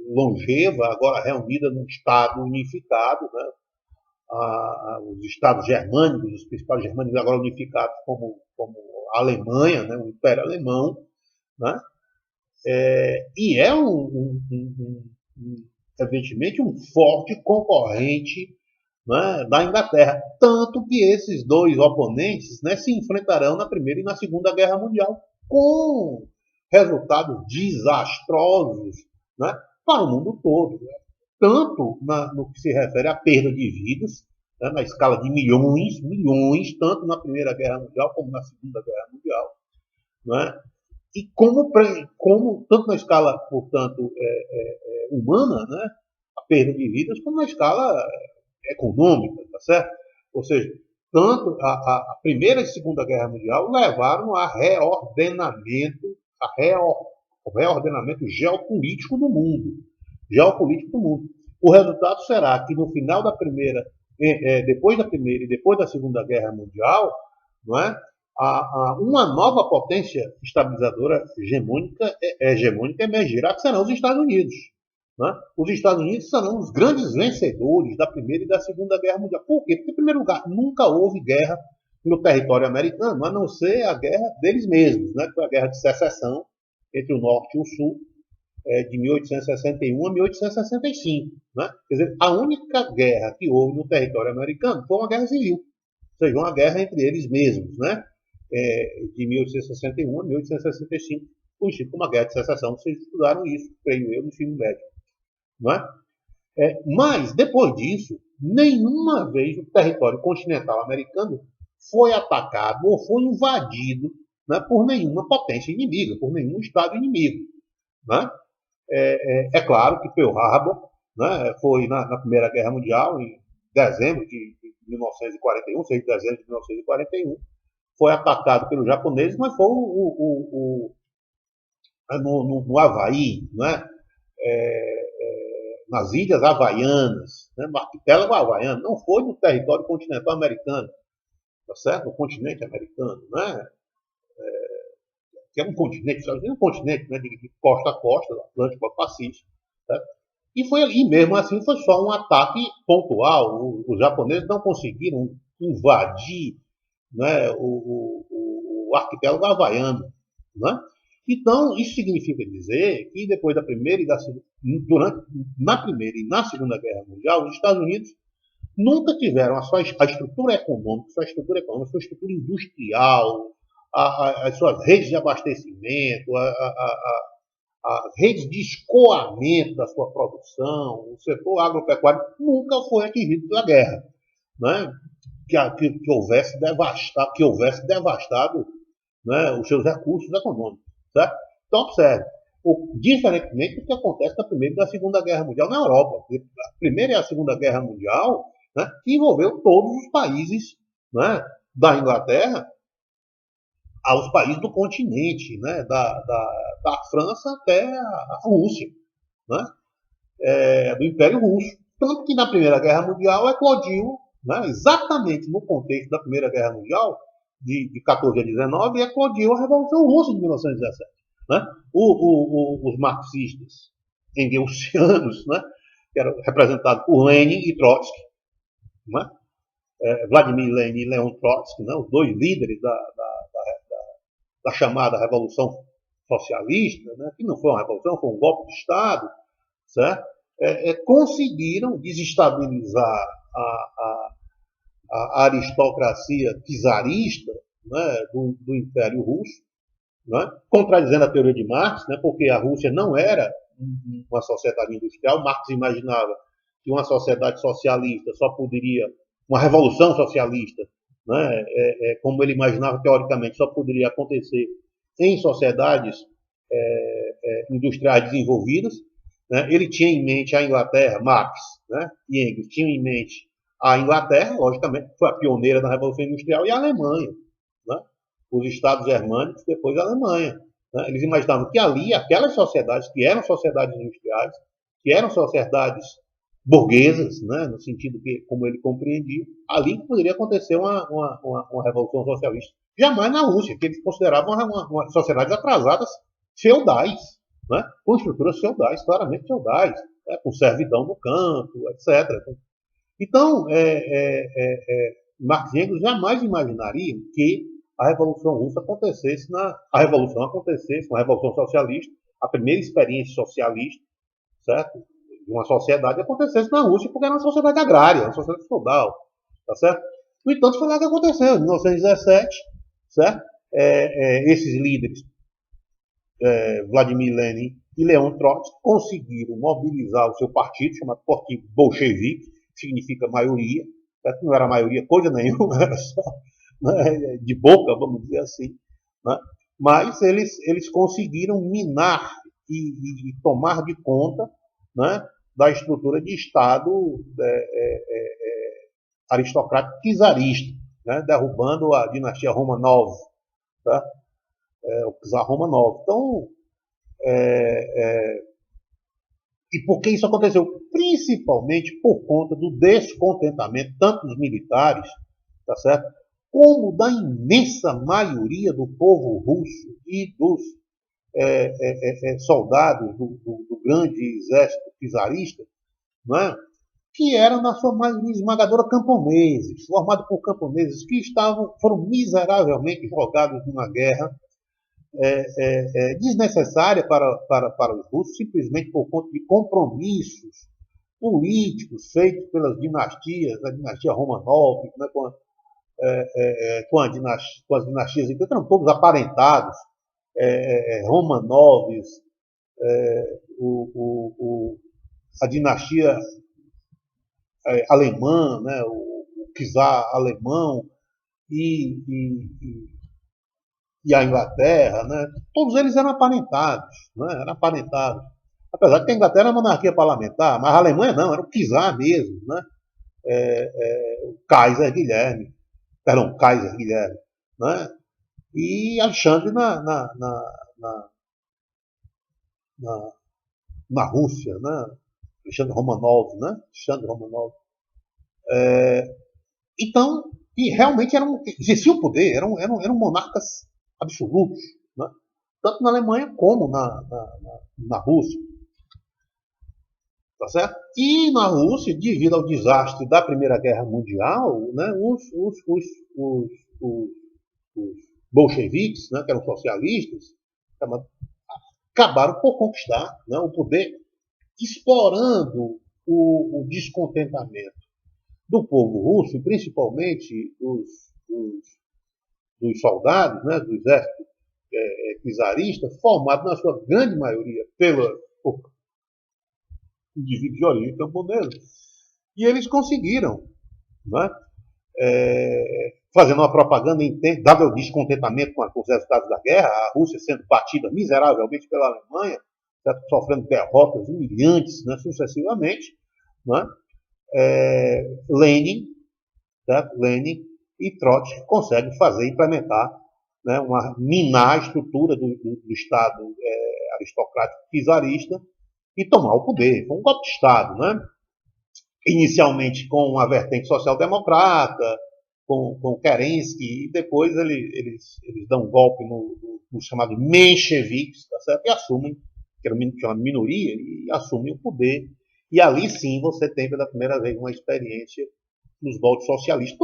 longeva, agora reunida num Estado unificado, né? Os Estados germânicos, os principais germânicos agora unificados como a Alemanha, né? O Império Alemão, né? E é evidentemente um forte concorrente, né, da Inglaterra, tanto que esses dois oponentes, né, se enfrentarão na Primeira e na Segunda Guerra Mundial com resultados desastrosos, né, para o mundo todo, né? Tanto no que se refere à perda de vidas, né, na escala de milhões, tanto na Primeira Guerra Mundial como na Segunda Guerra Mundial, né? E como tanto na escala, portanto, humana, né, a perda de vidas, como na escala econômica, tá certo? Ou seja, tanto a Primeira e a Segunda Guerra Mundial levaram a reordenamento geopolítico do mundo. O resultado será que no final da primeira, depois da Primeira e depois da Segunda Guerra Mundial, não é? Uma nova potência estabilizadora hegemônica emergirá, que serão os Estados Unidos. Né? Os Estados Unidos serão os grandes vencedores da Primeira e da Segunda Guerra Mundial. Por quê? Porque, em primeiro lugar, nunca houve guerra no território americano, a não ser a guerra deles mesmos, né? Que foi a Guerra de Secessão entre o Norte e o Sul, de 1861 a 1865. Né? Quer dizer, a única guerra que houve no território americano foi uma guerra civil, ou seja, uma guerra entre eles mesmos, né? De 1861 a 1865, conhecido como a Guerra de Secessão. Vocês estudaram isso, creio eu, no ensino médio. Não é? Mas, depois disso, nenhuma vez o território continental americano foi atacado ou foi invadido, né, por nenhuma potência inimiga, por nenhum Estado inimigo. Né? É claro que Pearl Harbor, né, foi na Primeira Guerra Mundial, em dezembro de 1941, 6 de dezembro de 1941, foi atacado pelos japoneses, mas foi no Havaí, né? Nas Ilhas Havaianas, né? No arquipélago havaiano, não foi no território continental americano, tá certo? No continente americano, né? Que é um continente, né? De costa a costa, do Atlântico ao Pacífico, certo? E foi ali, mesmo assim, foi só um ataque pontual. Os japoneses não conseguiram invadir, né, o arquipélago havaiano, né? Então, isso significa dizer que depois da Primeira e da Segunda, na Primeira e na Segunda Guerra Mundial, os Estados Unidos nunca tiveram a estrutura econômica, sua estrutura industrial, as suas redes de abastecimento, as redes de escoamento da sua produção, o setor agropecuário nunca foi atingido pela guerra, né? Que houvesse devastado, né, os seus recursos econômicos. Certo? Então, observe, diferentemente do que acontece na Primeira e na Segunda Guerra Mundial na Europa. A Primeira e a Segunda Guerra Mundial, né, que envolveu todos os países, né, da Inglaterra aos países do continente, né, da França até a Rússia, né, do Império Russo. Tanto que na Primeira Guerra Mundial eclodiu, né, exatamente no contexto da Primeira Guerra Mundial, de 14 a 19, eclodiu a Revolução Russa de 1917. Né? Os marxistas engelsianos, né, que eram representados por Lenin e Trotsky, né? Vladimir Lenin e Leon Trotsky, né, os dois líderes da chamada Revolução Socialista, né, que não foi uma revolução, foi um golpe de Estado, certo? Conseguiram desestabilizar a aristocracia czarista, né, do Império Russo, né, contradizendo a teoria de Marx, né, porque a Rússia não era uma sociedade industrial. Marx imaginava que uma sociedade socialista só poderia, uma revolução socialista, né, como ele imaginava teoricamente, só poderia acontecer em sociedades industriais desenvolvidas. Né. Ele tinha em mente a Inglaterra, Marx, né, e Engels tinham em mente a Inglaterra, logicamente, foi a pioneira da Revolução Industrial, e a Alemanha, né, os Estados Germânicos, depois a Alemanha. Né. Eles imaginavam que ali, aquelas sociedades que eram sociedades industriais, que eram sociedades burguesas, né, no sentido que, como ele compreendia, ali poderia acontecer uma revolução socialista. Jamais na Rússia, que eles consideravam uma sociedades atrasadas, feudais, né, com estruturas feudais, claramente feudais, né, com servidão no campo, etc. Então, Marx e Engels jamais imaginariam que a Revolução Russa acontecesse, a Revolução Socialista, a primeira experiência socialista, certo? De uma sociedade acontecesse na Rússia, porque era uma sociedade agrária, uma sociedade feudal, tá certo? No entanto, foi lá que aconteceu, em 1917, certo? Esses líderes, Vladimir Lenin e Leon Trotsky, conseguiram mobilizar o seu partido, chamado Partido Bolchevique, que significa maioria, certo? Não era maioria coisa nenhuma, era só, né, de boca, vamos dizer assim, né? Mas eles conseguiram minar e tomar de conta, né, da estrutura de Estado aristocrático czarista, né, derrubando a dinastia Romanov, tá? O czar Romanov. Então, e por que isso aconteceu? Principalmente por conta do descontentamento, tanto dos militares, tá certo? Como da imensa maioria do povo russo e dos soldados do grande exército czarista, não é? Que eram, na sua maioria esmagadora, camponeses, formados por camponeses que foram miseravelmente jogados numa guerra desnecessária para os russos, simplesmente por conta de compromissos políticos feitos pelas dinastias, a dinastia Romanov, né, com as dinastias, que eram todos aparentados, Romanovs, a dinastia alemã, né, o czar alemão e a Inglaterra, né, todos eles eram aparentados, né, eram aparentados. Apesar de que a Inglaterra era monarquia parlamentar, mas a Alemanha não, era o czar mesmo, né, o Kaiser Guilherme, né, e Alexandre na Rússia, né, Alexandre Romanov, né, Então, e realmente existia o poder, eram monarcas absolutos, né, tanto na Alemanha como na Rússia. Tá certo? E na Rússia, devido ao desastre da Primeira Guerra Mundial, né, os bolcheviques, né, que eram socialistas, acabaram por conquistar, né, o poder, explorando o descontentamento do povo russo, e principalmente dos soldados, né, do exército czarista, formado na sua grande maioria por indivíduos de origem camponesa. E eles conseguiram, né, fazendo uma propaganda intensa, dado o descontentamento com os resultados da guerra, a Rússia sendo batida miseravelmente pela Alemanha, certo? Sofrendo derrotas humilhantes, né, sucessivamente, né? Lenin, certo? Lenin e Trotsky conseguem implementar, né, minar a estrutura do Estado aristocrático czarista e tomar o poder. Foi um golpe de Estado, né? Inicialmente com a vertente social-democrata, com Kerensky, e depois eles dão um golpe no chamado mencheviques, tá certo? E assumem, que era uma minoria, e assumem o poder. E ali sim você tem pela primeira vez uma experiência nos moldes socialistas.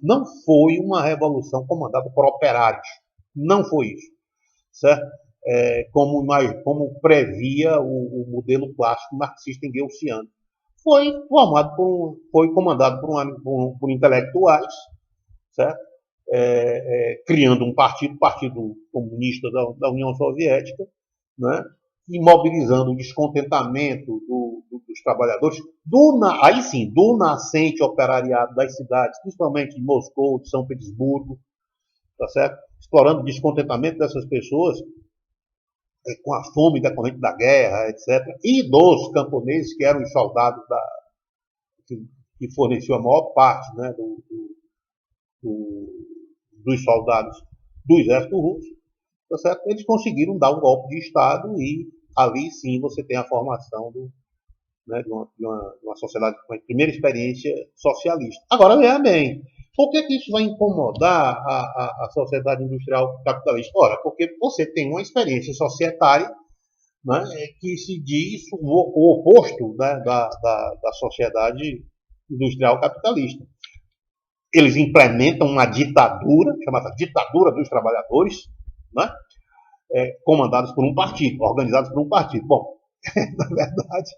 Não foi uma revolução comandada por operários. Não foi isso. Certo? Como previa o modelo clássico marxista engelsciano. Foi comandado por intelectuais, certo? Criando um Partido Comunista da União Soviética, né? E mobilizando o descontentamento dos trabalhadores, aí sim, do nascente operariado das cidades, principalmente de Moscou, de São Petersburgo, tá certo? Explorando o descontentamento dessas pessoas com a fome decorrente da guerra, etc. E dos camponeses, que eram os soldados que forneciam a maior parte, né, dos soldados do exército russo, tá certo? Eles conseguiram dar um golpe de Estado e ali sim você tem a formação né, de uma sociedade com a primeira experiência socialista. Agora, veja bem, por que isso vai incomodar a sociedade industrial capitalista? Ora, porque você tem uma experiência societária, né, que se diz o oposto, né, da sociedade industrial capitalista. Eles implementam uma ditadura, chamada ditadura dos trabalhadores, né, comandados por um partido, organizados por um partido. Bom, na verdade,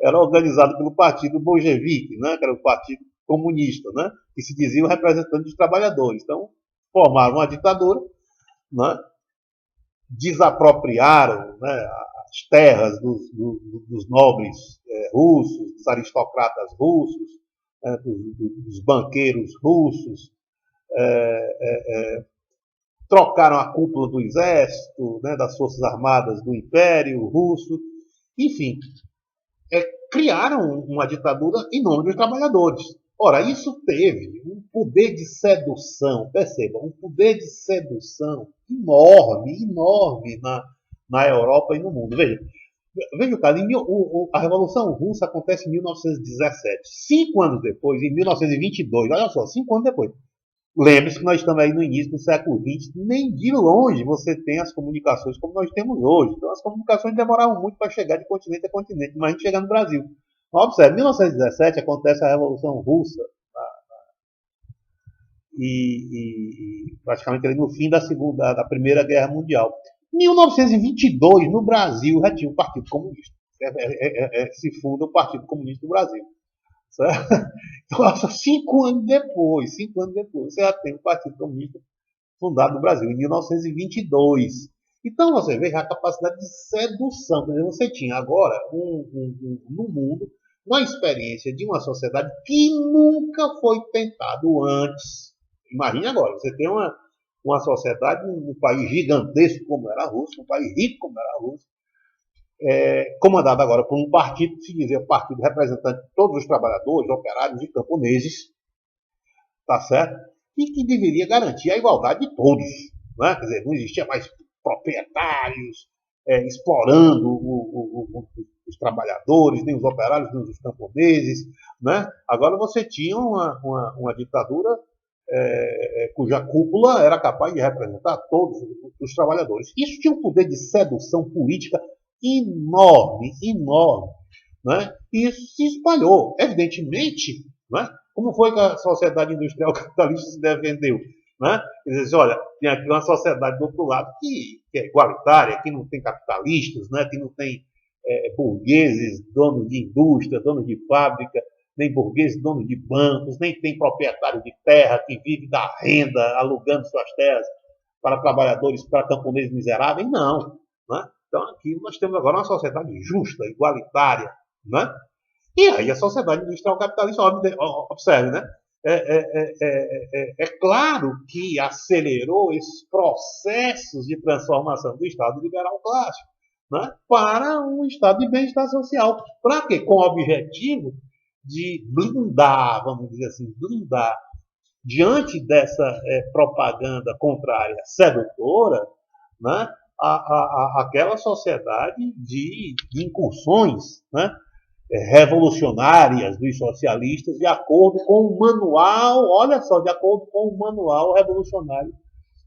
era organizado pelo partido bolchevique, né, que era o partido comunista, né, que se dizia o representante dos trabalhadores. Então, formaram uma ditadura, né, desapropriaram, né, as terras dos nobres russos, dos aristocratas russos, dos banqueiros russos, trocaram a cúpula do exército, né, das forças armadas do Império Russo, enfim, criaram uma ditadura em nome dos trabalhadores. Ora, isso teve um poder de sedução, perceba, um poder de sedução enorme, enorme na Europa e no mundo. Veja, cara, a Revolução Russa acontece em 1917. 5 anos depois, em 1922, olha só, 5 anos depois. Lembre-se que nós estamos aí no início do século XX, nem de longe você tem as comunicações como nós temos hoje. Então, as comunicações demoraram muito para chegar de continente a continente, mas a gente chega no Brasil. Mas, observe, em 1917 acontece a Revolução Russa, e praticamente ali no fim da Primeira Guerra Mundial. Em 1922, no Brasil, já tinha o Partido Comunista. Se funda o Partido Comunista do Brasil. Certo? Então, 5 anos depois, você já tem o Partido Comunista fundado no Brasil, em 1922. Então, você veja a capacidade de sedução. Quer dizer, você tinha agora, no mundo, uma experiência de uma sociedade que nunca foi tentado antes. Imagine agora, você tem uma sociedade, um país gigantesco como era a Rússia, um país rico como era a Rússia, comandado agora por um partido que se dizia partido representante de todos os trabalhadores, operários e camponeses, tá certo? E que deveria garantir a igualdade de todos. Né? Quer dizer, não existia mais proprietários explorando os trabalhadores, nem os operários, nem os camponeses. Né? Agora você tinha uma ditadura cuja cúpula era capaz de representar todos os trabalhadores. Isso tinha um poder de sedução política enorme, enorme. Né? E isso se espalhou. Evidentemente, né? Como foi que a sociedade industrial capitalista se defendeu? Né? Quer dizer, olha, tem aqui uma sociedade do outro lado que é igualitária, que não tem capitalistas, né? Que não tem burgueses, donos de indústria, donos de fábrica, nem burgueses donos de bancos, nem tem proprietário de terra que vive da renda, alugando suas terras para trabalhadores, para camponeses miseráveis, não. Né? Então, aqui nós temos agora uma sociedade justa, igualitária. Né? E aí a sociedade industrial capitalista, observe, né? É claro que acelerou esses processos de transformação do Estado liberal clássico, né, para um Estado de bem-estar social. Para quê? Com o objetivo de blindar, vamos dizer assim, blindar, diante dessa propaganda contrária sedutora, né, aquela sociedade de incursões, né, revolucionárias dos socialistas, de acordo com o manual, olha só, de acordo com o manual revolucionário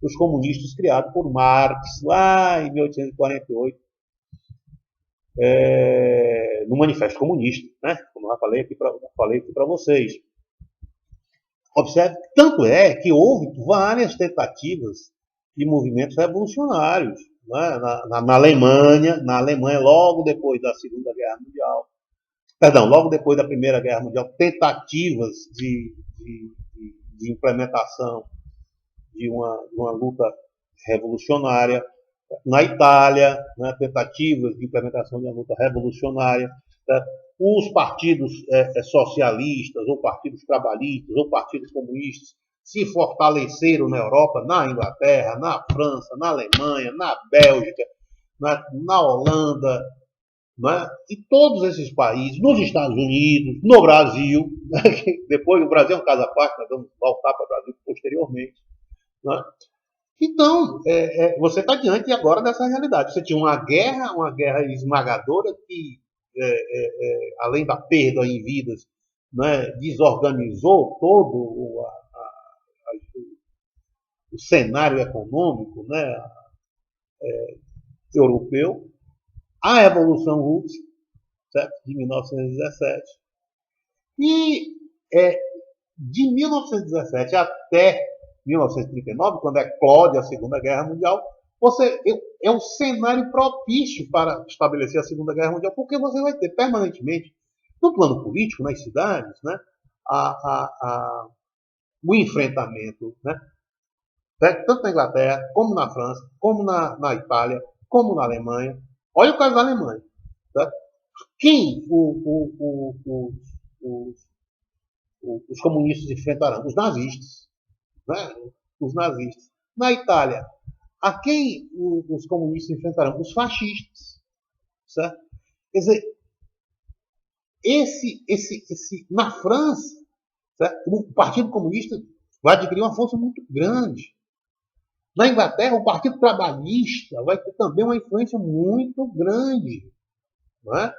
dos comunistas criado por Marx, lá em 1848, no Manifesto Comunista, né? Como eu já falei aqui para vocês. Observe, tanto é que houve várias tentativas de movimentos revolucionários, né? Na Alemanha, logo depois da Segunda Guerra Mundial, perdão, logo depois da Primeira Guerra Mundial, tentativas de implementação de uma luta revolucionária. Na Itália, né, tentativas de implementação de uma luta revolucionária. Né? Os partidos socialistas, ou partidos trabalhistas, ou partidos comunistas se fortaleceram na Europa, na Inglaterra, na França, na Alemanha, na Bélgica, na Holanda, né? E todos esses países, nos Estados Unidos, no Brasil, né? Depois o Brasil é um caso à parte, nós vamos voltar para o Brasil posteriormente. Né? Então, você está diante agora dessa realidade. Você tinha uma guerra esmagadora que, além da perda em vidas, né, desorganizou todo o cenário econômico, né, europeu. A Revolução Russa, certo? De 1917. E de 1917 até 1939, quando eclode a Segunda Guerra Mundial, é um cenário propício para estabelecer a Segunda Guerra Mundial, porque você vai ter permanentemente, no plano político, nas cidades, né, o enfrentamento, né, tanto na Inglaterra, como na França, como na Itália, como na Alemanha. Olha o caso da Alemanha. Tá? Quem os comunistas enfrentarão? Os nazistas. Né? Os nazistas. Na Itália, a quem os comunistas enfrentarão? Os fascistas. Certo? Quer dizer, na França, certo? O Partido Comunista vai adquirir uma força muito grande. Na Inglaterra, o Partido Trabalhista vai ter também uma influência muito grande. Não é?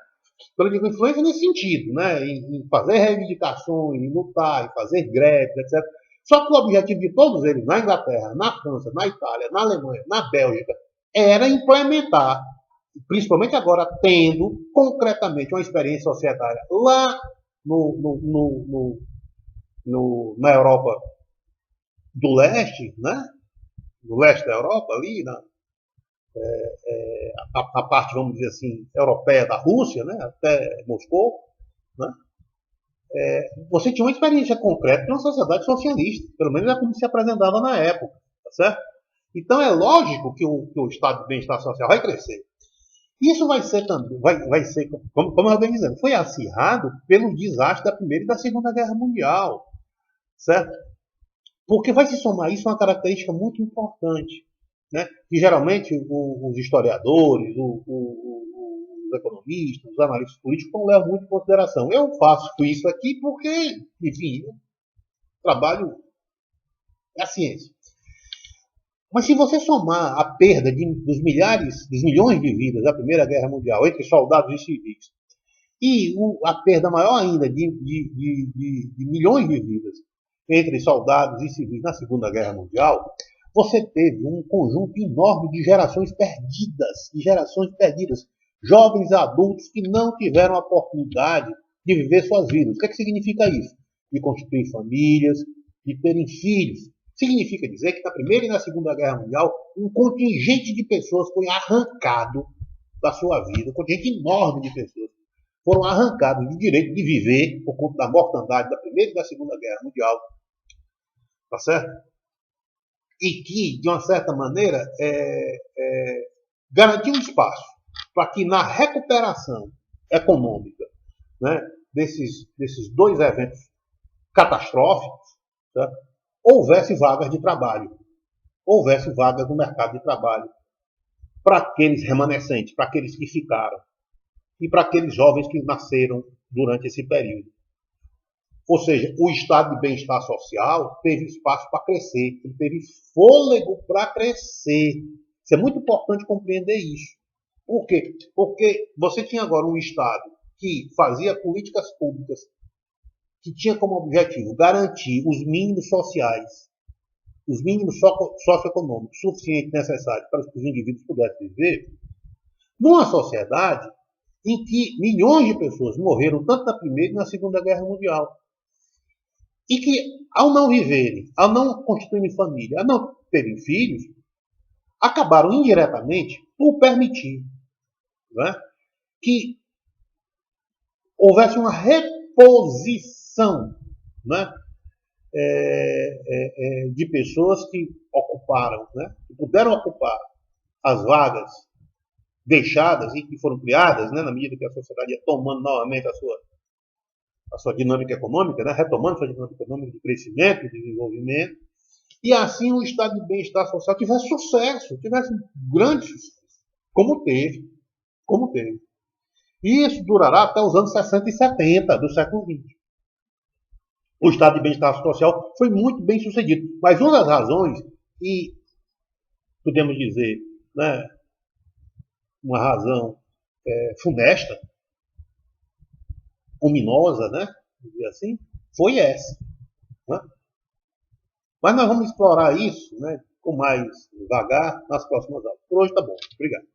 Então, eu digo influência nesse sentido, né? Em fazer reivindicações, em lutar, em fazer greves, etc. Só que o objetivo de todos eles, na Inglaterra, na França, na Itália, na Alemanha, na Bélgica, era implementar, principalmente agora, tendo concretamente uma experiência societária lá na Europa do leste, né? Do leste da Europa, ali, a parte, vamos dizer assim, europeia da Rússia, né? Até Moscou, né? Você tinha uma experiência concreta de uma sociedade socialista, pelo menos é como se apresentava na época, tá certo? Então é lógico que o estado de bem-estar social vai crescer. Isso vai ser também, vai ser, como eu venho dizendo, foi acirrado pelo desastre da Primeira e da Segunda Guerra Mundial, certo? Porque vai se somar isso uma característica muito importante, né? Que geralmente os historiadores, os economistas, os analistas políticos não levam muito em consideração. Eu faço isso aqui porque, enfim, eu trabalho a ciência. Mas se você somar a perda dos milhões de vidas da Primeira Guerra Mundial entre soldados e civis, e a perda maior ainda de milhões de vidas entre soldados e civis na Segunda Guerra Mundial, você teve um conjunto enorme de gerações perdidas, jovens adultos que não tiveram a oportunidade de viver suas vidas. O que significa isso? De constituir famílias, de terem filhos. Significa dizer que na Primeira e na Segunda Guerra Mundial, um contingente de pessoas foi arrancado da sua vida, um contingente enorme de pessoas foram arrancados do direito de viver por conta da mortandade da Primeira e da Segunda Guerra Mundial, tá certo? E que, de uma certa maneira, garantiu um espaço para que na recuperação econômica, né, desses dois eventos catastróficos, certo? Houvesse vagas de trabalho, houvesse vagas no mercado de trabalho para aqueles remanescentes, para aqueles que ficaram e para aqueles jovens que nasceram durante esse período. Ou seja, o estado de bem-estar social teve espaço para crescer, ele teve fôlego para crescer. Isso é muito importante compreender isso. Por quê? Porque você tinha agora um estado que fazia políticas públicas que tinha como objetivo garantir os mínimos sociais, os mínimos socioeconômicos suficientes necessários para que os indivíduos pudessem viver, numa sociedade em que milhões de pessoas morreram tanto na Primeira e na Segunda Guerra Mundial. E que, ao não viverem, ao não constituírem família, ao não terem filhos, acabaram indiretamente por permitir, né, que houvesse uma reposição, né, de pessoas que ocuparam, né, que puderam ocupar as vagas deixadas e que foram criadas, né, na medida que a sociedade ia tomando novamente a sua dinâmica econômica, né, retomando sua dinâmica econômica de crescimento e desenvolvimento, e assim o estado de bem-estar social tivesse sucesso, tivesse grande sucesso, como teve. E isso durará até os anos 60 e 70 do século XX. O estado de bem-estar social foi muito bem sucedido, mas uma das razões, e podemos dizer, né, uma razão funesta, ominosa, né, assim, foi essa. Né? Mas nós vamos explorar isso, né, com mais devagar nas próximas aulas. Por hoje tá bom. Obrigado.